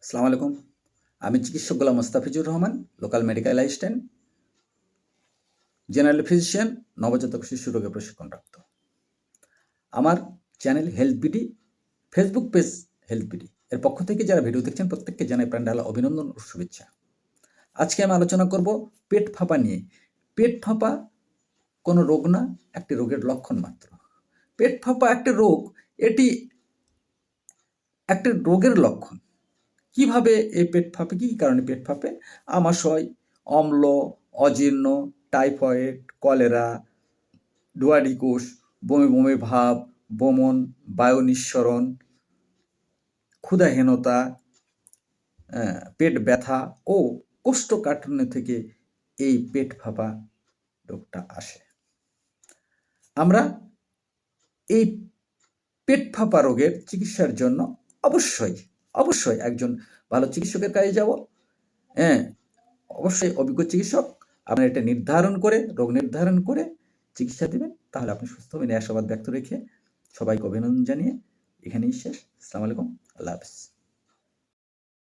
আসসালামু আলাইকুম। আমি চিকিৎসক Golam Mostafizur Rahman, local medical assistant, general physician, নবজাতক শিশু রোগে প্রশিক্ষণপ্রাপ্ত। আমার channel health BD, Facebook page health BD এর পক্ষ থেকে যারা ভিডিও দেখছেন প্রত্যেককে জানাই প্রাণঢালা অভিনন্দন ও শুভেচ্ছা। আজকে আমি আলোচনা করব পেট ফাঁপা নিয়ে। পেট ফাঁপা কোনো রোগ না, একটি রোগের লক্ষণ মাত্র। পেট ফাঁপা একটি রোগ, এটি একটি রোগের লক্ষণ। কিভাবে এই পেট ফাঁপে, কী কারণে পেট ফাঁপে? আমাশয়, অম্ল, অজীর্ণ, টাইফয়েড, কলেরা, ডুয়াডিকোষ, বমি বমি ভাব, বমন, বায়ু নিঃসরণ, ক্ষুধাহীনতা, পেট ব্যথা ও কোষ্ঠকাঠিন্য থেকে এই পেট ফাঁপা রোগটা আসে। আমরা এই পেট ফাঁপা রোগের চিকিৎসার জন্য অবশ্যই একজন ভালো চিকিৎসকের কাছে যাব। অবশ্যই অভিজ্ঞ চিকিৎসক আপনার এটা রোগ নির্ধারণ করে চিকিৎসা দেবেন। তাহলে আপনি সুস্থ হবেন, এই আশাবাদ ব্যক্ত রেখে সবাইকে অভিনন্দন জানিয়ে এখানেই শেষ। আসসালামু আলাইকুম, আল্লাহ হাফেজ।